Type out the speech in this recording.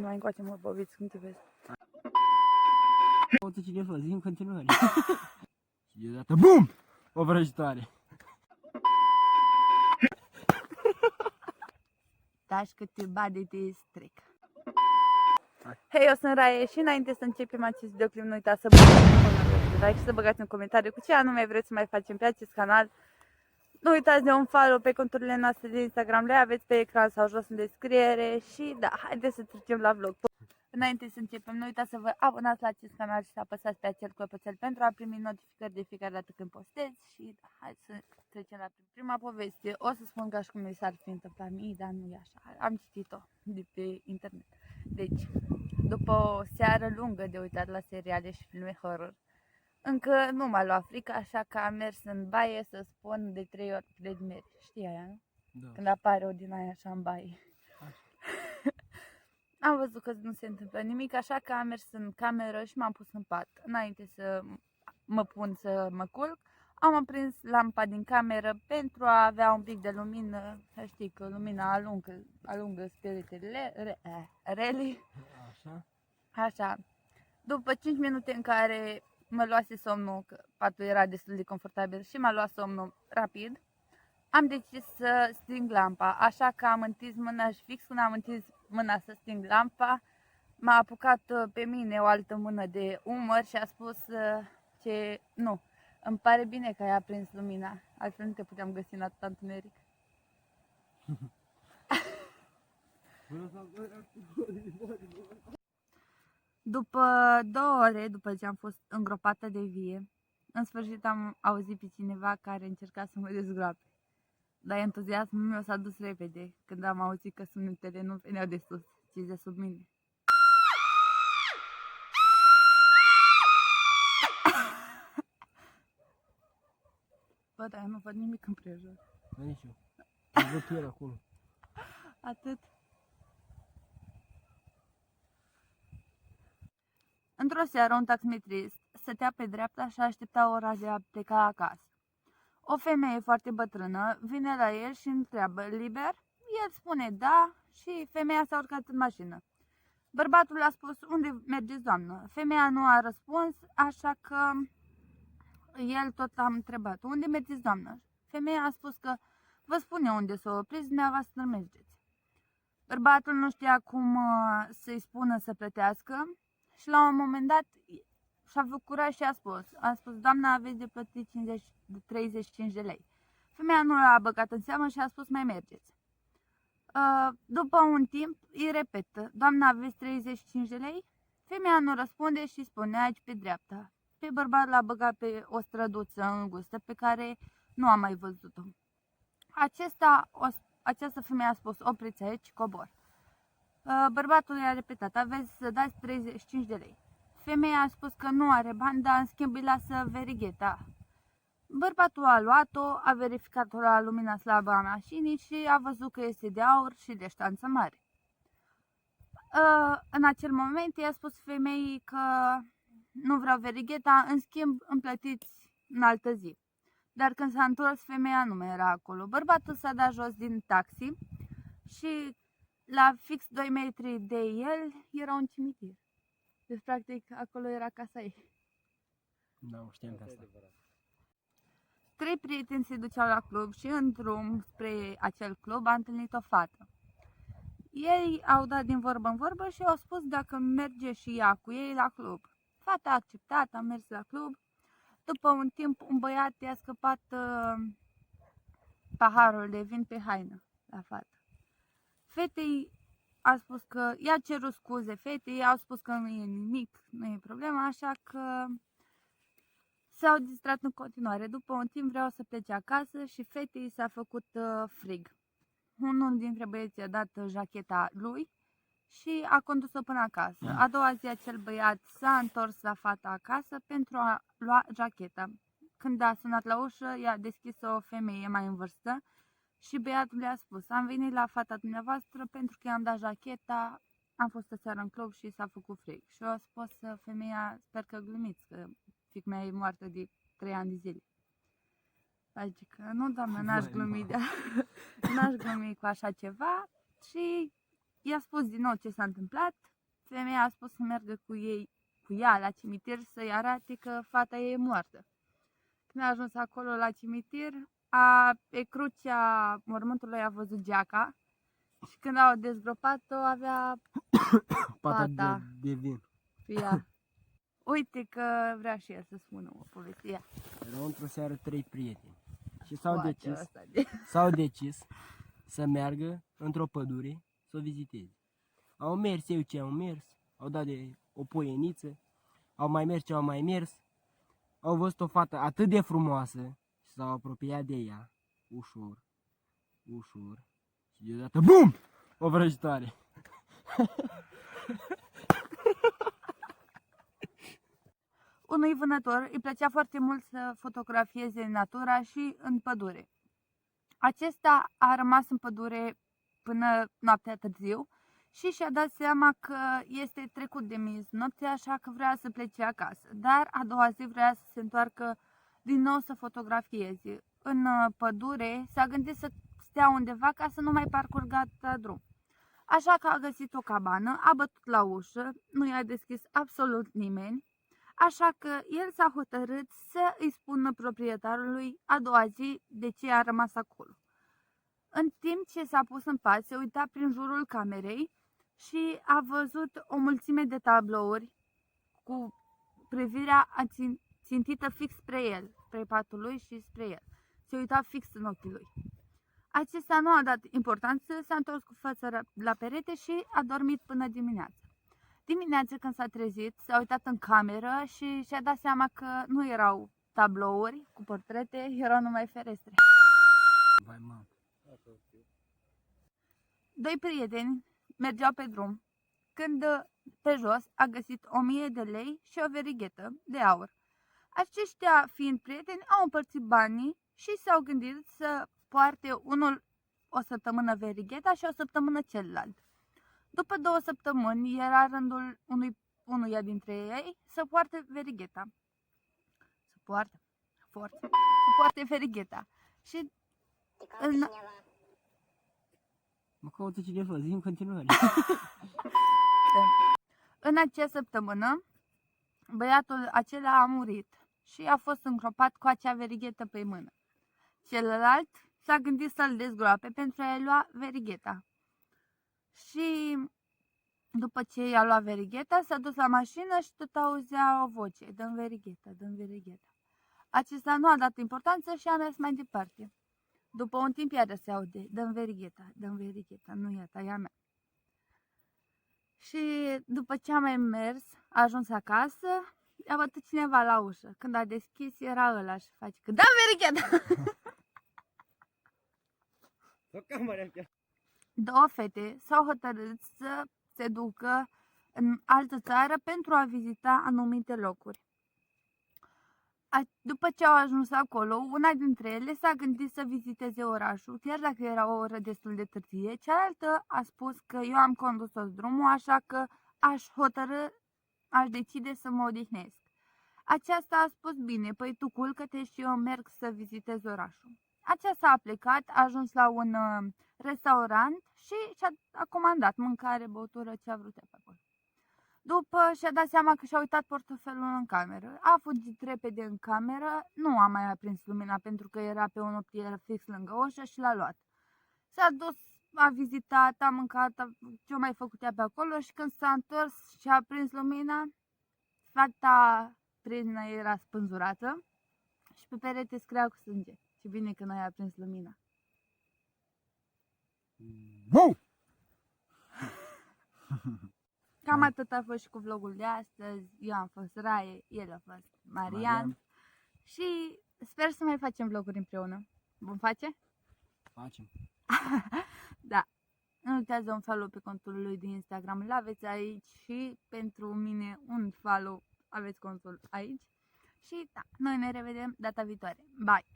mai încoace, mă, bobiți, când te vezi. Uite cine fost, zi în continuare. Și deodată, BUM! O vrăjitoare. Taci că te bade te stric. Hei, eu sunt Raie și înainte să începem acest videoclip, nu uitați să băgați un like și să băgați în comentarii cu ce anume vreți să mai facem pe acest canal. Nu uitați de un follow pe conturile noastre de Instagram, le aveți pe ecran sau jos în descriere și da, haideți să trecem la vlog. Înainte să începem, nu uitați să vă abonați la acest canal și să apăsați pe acel clopoțel pentru a primi notificări de fiecare dată când postez și da, hai să trecem la prima poveste. O să spun ca și cum mi s-ar fi întâmplat mie, dar nu e așa. Am citit-o de pe internet. Deci, după o seară lungă de uitat la seriale și filme horror, încă nu m-a luat frică, așa că am mers în baie să spun de 3 ori Fred Știi aia, nu? Da. Când apare o din aia așa în baie. Am văzut că nu se întâmplă nimic, așa că am mers în cameră și m-am pus în pat. Înainte să mă pun să mă culc, am aprins lampa din cameră pentru a avea un pic de lumină. Știi că lumina alungă spiritele rele. Așa. Așa. După 5 minute în care mă luase somnul, că patul era destul de confortabil și m-a luat somnul rapid, am decis să sting lampa, așa că am întins mâna și fix când am întins mâna să sting lampa, m-a apucat pe mine o altă mână de umăr și a spus ce nu, îmi pare bine că ai aprins lumina, altfel nu te puteam găsi în atâta întuneric. După 2 ore, după ce am fost îngropată de vie, în sfârșit am auzit pe cineva care încerca să mă dezgroape. Dar entuziasmul meu s-a dus repede când am auzit că sunetele nu veneau de sus, ci de sub mine. Bă, dar eu nu văd nimic împrejur. Da, nici eu. Îmi văd pielea acolo. Atât. Într-o seară, un taximetrist stătea pe dreapta și aștepta ora de a pleca acasă. O femeie foarte bătrână vine la el și întreabă, liber? El spune da și femeia s-a urcat în mașină. Bărbatul a spus, unde mergeți, doamnă? Femeia nu a răspuns, așa că el tot a întrebat, unde mergeți, doamnă? Femeia a spus că vă spune unde să o opriți, dumneavoastră mergeți. Bărbatul nu știa cum să-i spună să plătească și la un moment dat și-a făcut curaj și a spus, doamna, aveți de plătit 35 de lei. Femeia nu l-a băgat în seamă și a spus, mai mergeți. După un timp îi repetă, doamna, aveți 35 de lei? Femeia nu răspunde și spune, aici pe dreapta. Pe bărbat l-a băgat pe o străduță îngustă pe care nu am mai văzut-o. Această femeie a spus, opriți aici, cobor. Bărbatul i-a repetat, aveți să dați 35 de lei. Femeia a spus că nu are bani, dar în schimb îi lasă verigheta. Bărbatul a luat-o, a verificat-o la lumina slabă a mașinii și a văzut că este de aur și de ștanță mare. În acel moment i-a spus femeii că nu vreau verigheta, în schimb îmi plătiți în altă zi. Dar când s-a întors, femeia nu mai era acolo. Bărbatul s-a dat jos din taxi și la fix 2 metri de el era un cimitir. Deci, practic, acolo era casa ei. Da, o știam pe asta. 3 prieteni se duceau la club și în drum spre acel club a întâlnit o fată. Ei au dat din vorbă în vorbă și au spus dacă merge și ea cu ei la club. Fata a acceptat, a mers la club. După un timp, un băiat i-a scăpat paharul de vin pe haină la fată. Fetei a spus că i-a cerut scuze fetei, au spus că nu e nimic, nu e problemă, așa că s-au distrat în continuare. După un timp vreau să plece acasă și fetei s-a făcut frig. Unul dintre băieți i-a dat jacheta lui și a condus-o până acasă. A doua zi acel băiat s-a întors la fata acasă pentru a lua jacheta. Când a sunat la ușă, i-a deschis o femeie mai în vârstă și băiatul le-a spus, am venit la fata dumneavoastră pentru că i-am dat jacheta, am fost o seară în club și s-a făcut frig. Și a spus femeia, sper că glumiți, că fiica mea e moartă de 3 ani de zile. Adică, nu, doamnă, n-aș glumi, n-aș glumi cu așa ceva și i-a spus din nou ce s-a întâmplat. femeia a spus să meargă cu ea la cimitir să-i arate că fata ei e moartă. Când a ajuns acolo la cimitir, pe crucea mormântului a văzut geaca și când au dezgropat-o avea Pata Pata. de vin. pe ea. Uite că vrea și el să spună o poveste. Ia, Erau într-o seară 3 prieteni și poate ăsta de... s-au decis să meargă într-o pădure să o viziteze. Au mers eu ce au mers, au dat de o poieniță, au mai mers ce au mai mers, au văzut o fată atât de frumoasă și s-au apropiat de ea, ușor, ușor, și deodată, BUM! O vrăjitoare. Unui vânător îi plăcea foarte mult să fotografieze natura și în pădure. Acesta a rămas în pădure până noaptea târziu și și-a dat seama că este trecut de miez noaptea, așa că vrea să plece acasă. Dar a doua zi vrea să se întoarcă din nou să fotografieze. În pădure s-a gândit să stea undeva ca să nu mai parcurgă atâta drum. Așa că a găsit o cabană, a bătut la ușă, nu i-a deschis absolut nimeni, așa că el s-a hotărât să îi spună proprietarului a doua zi de ce a rămas acolo. În timp ce s-a pus în pat, se uita prin jurul camerei și a văzut o mulțime de tablouri cu privirea țintită fix spre el, spre patul lui și spre el. Se uita fix în ochii lui. Acesta nu a dat importanță, s-a întors cu fața la perete și a dormit până dimineața. Dimineața când s-a trezit, s-a uitat în cameră și și-a dat seama că nu erau tablouri cu portrete, erau numai ferestre. Vai, mamă. Doi prieteni mergeau pe drum, când pe jos a găsit 1000 de lei și o verighetă de aur. Aceștia, fiind prieteni, au împărțit banii și s-au gândit să poarte unul o săptămână verigheta și o săptămână celălalt. După 2 săptămâni era rândul unuia dintre ei să poarte verigheta. Să poarte verigheta. Și Mă caută cineva, zi în continuare. în acea săptămână, băiatul acela a murit și a fost îngropat cu acea verighetă pe mână. Celălalt s-a gândit să-l dezgroape pentru a-i lua verigheta. Și după ce i-a luat verigheta, s-a dus la mașină și tot auzea o voce: dă-mi verigheta, dă-mi verigheta. Acesta nu a dat importanță și a mers mai departe. După un timp iară se aude: dă-mi verigheta, nu e a ta, e a mea. Și după ce a mai mers, a ajuns acasă, a bătut cineva la ușă. Când a deschis, era ăla și face că dă-mi verigheta! Două fete s-au hotărât să se ducă în altă țară pentru a vizita anumite locuri. După ce au ajuns acolo, una dintre ele s-a gândit să viziteze orașul, chiar dacă era o oră destul de târzie. Cealaltă a spus că eu am condus tot drumul, așa că aș decide să mă odihnesc. Aceasta a spus: bine, păi tu culcă-te și eu merg să vizitez orașul. Aceasta a plecat, a ajuns la un restaurant și a comandat mâncare, băutură, ce a vrut pe acolo. După și-a dat seama că și-a uitat portofelul în cameră, a fugit repede în cameră, nu a mai aprins lumina pentru că era pe o noptieră fix lângă ușă și l-a luat. S-a dus, a vizitat, a mâncat, ce-o mai făcut ea pe acolo și când s-a întors și a aprins lumina, fata priză era spânzurată și pe perete scria cu sânge. Ce bine că n-ai aprins lumina. Wow! Cam atât a fost și cu vlogul de astăzi. Eu am fost Raie, el a fost Marian. Și sper să mai facem vloguri împreună. Vom face? Facem. Da. Nu uitați de un follow pe contul lui din Instagram. Îl aveți aici și pentru mine un follow aveți contul aici. Și da, noi ne revedem data viitoare. Bye!